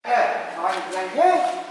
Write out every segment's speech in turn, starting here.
Nói nhanh thế.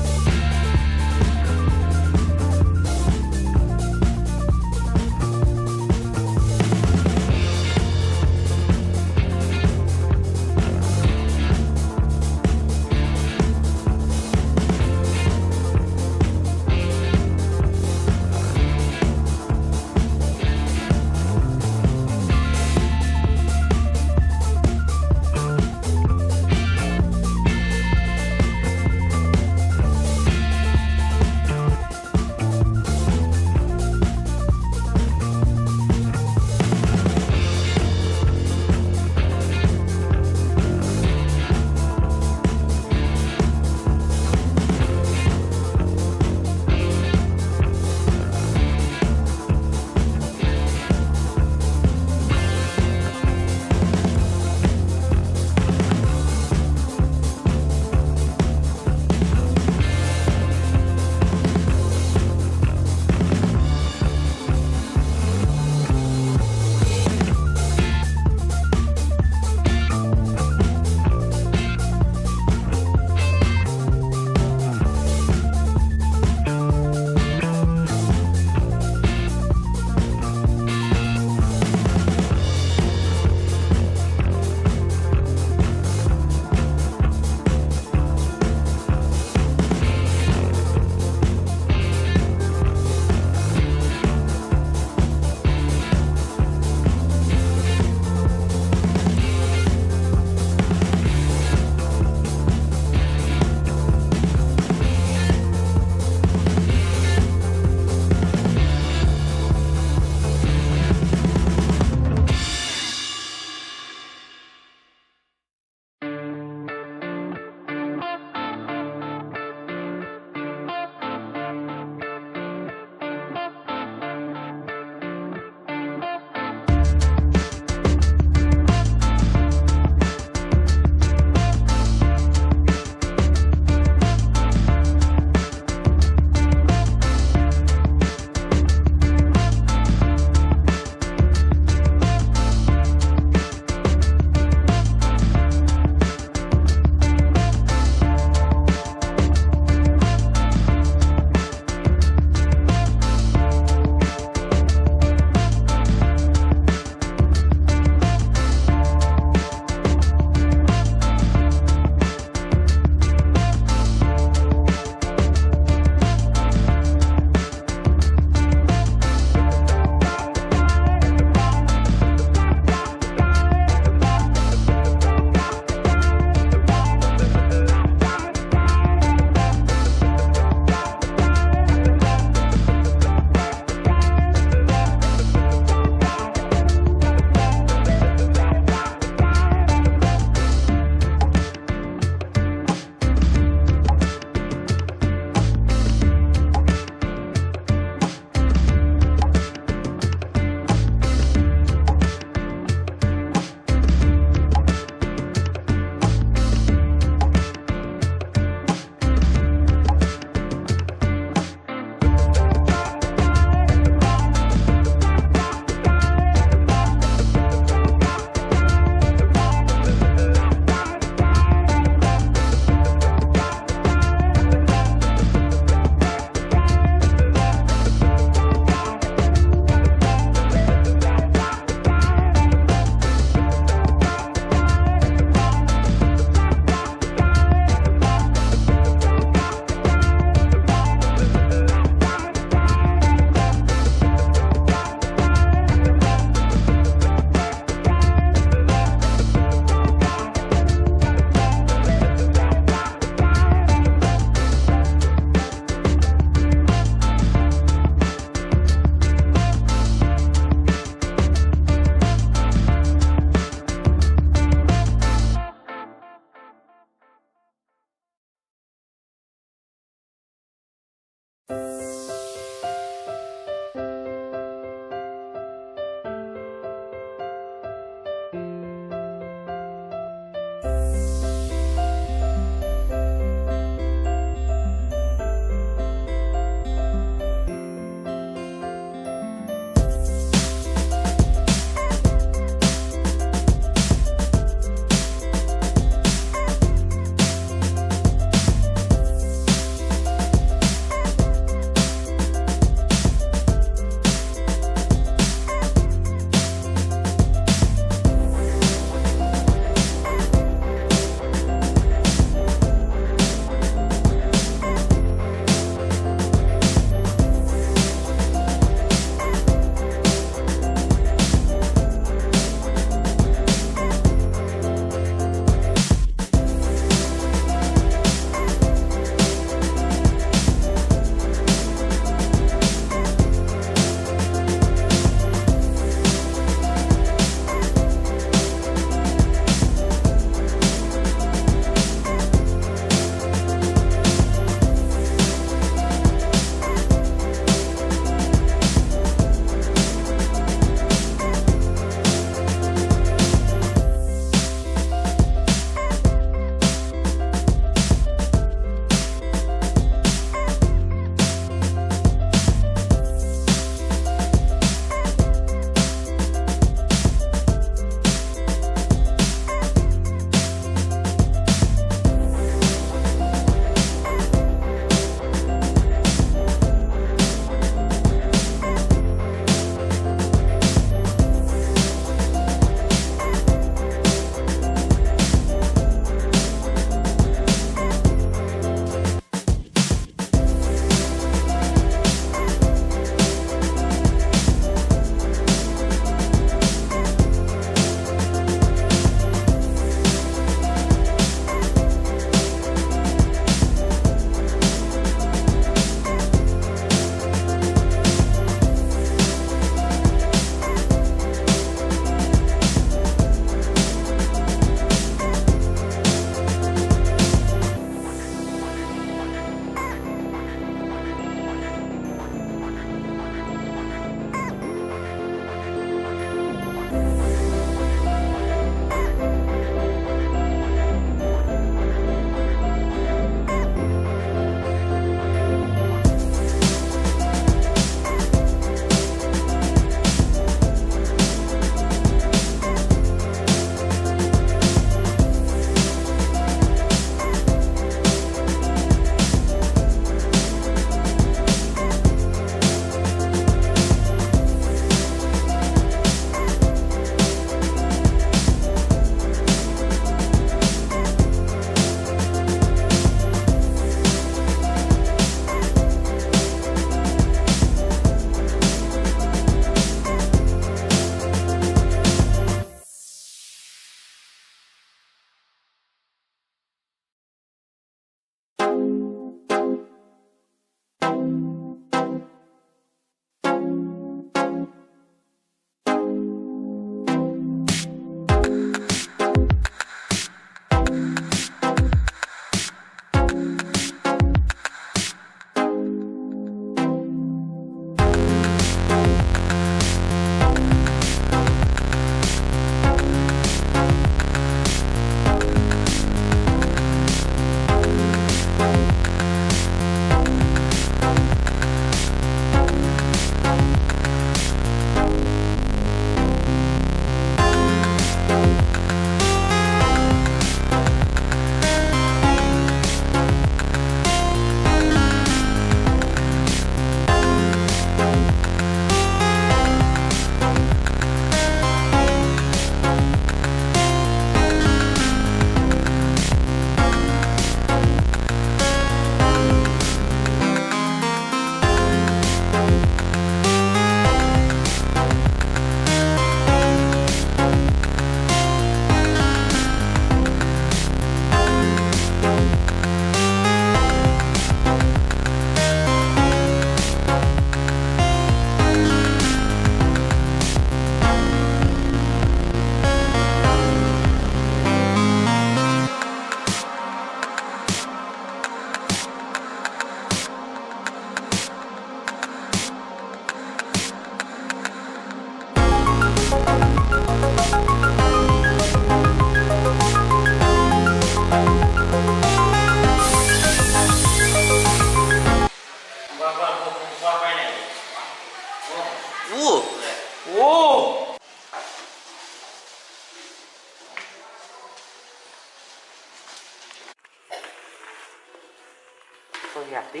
hơi hẹp tí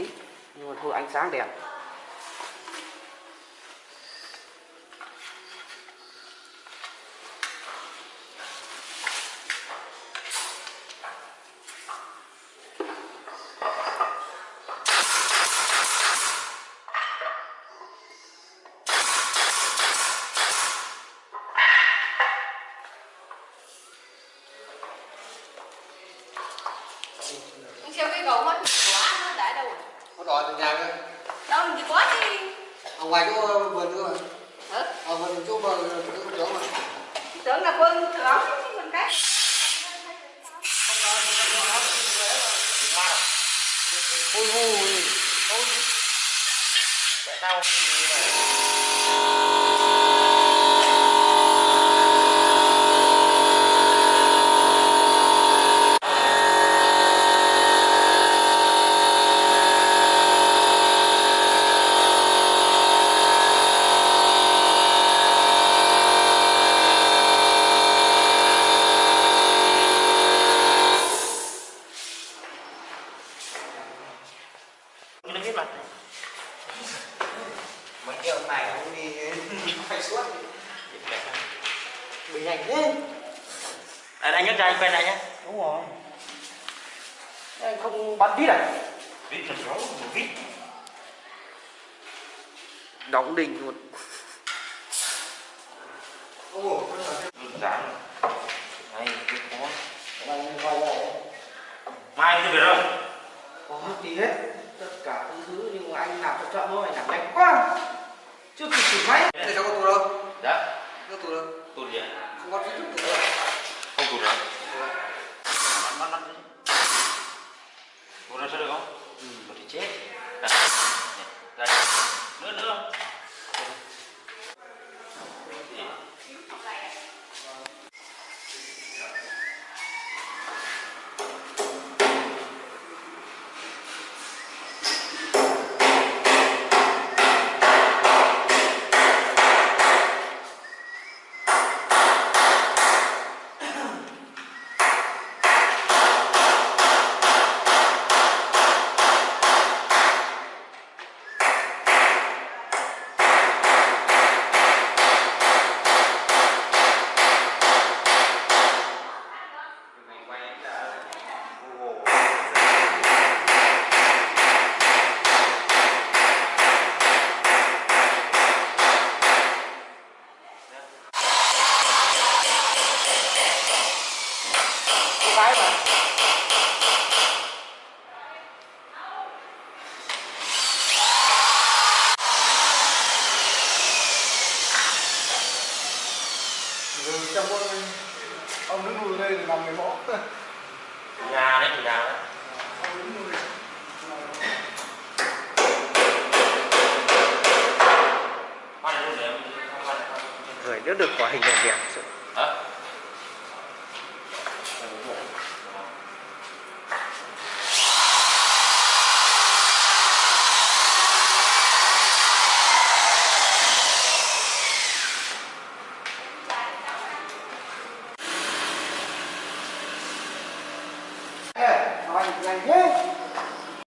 nhưng mà thôi ánh sáng đẹp. Anh xem cái gầu hết quá nó để đâu rồi? Nó đòi từ nhà cơ. Đâu làm gì quá đi. Ở ngoài chỗ vườn nữa mà. Hả? Ở vườn chỗ mà tưởng mà. Tưởng là vườn trưởng chứ mình cái. Ôi ôi. Tại tao nó biết mặt Mấy cái ông này không đi quay suốt. bị nhanh thế. anh nhớ ra anh quay lại nhé. Đúng rồi. Thế anh không bắn vít à? Vít là sáu một vít Đóng đinh luôn. đơn giản này cái khó. Anh quay lại. Mai anh về rồi. Có gì hết. Tất cả những thứ nhưng mà anh làm cho chậm thôi, anh làm nhanh quá. Chưa kịp thử máy. Thế cháu có tù đâu? Dạ. Có tù đâu? Tụt gì ạ? Không có tù đâu. Không tụt rồi. Bắt đi. Tụt ra sẽ được không? Tụt thì chết. Đây. Nữa nữa. Cái mà. Trong ông đứng nuôi đây thì nằm người mõ. Nhà đấy, nhà đấy. Ông đứng nuôi. Khoan này luôn để em. Người đỡ được quả hình đẹp đẹp. Hả?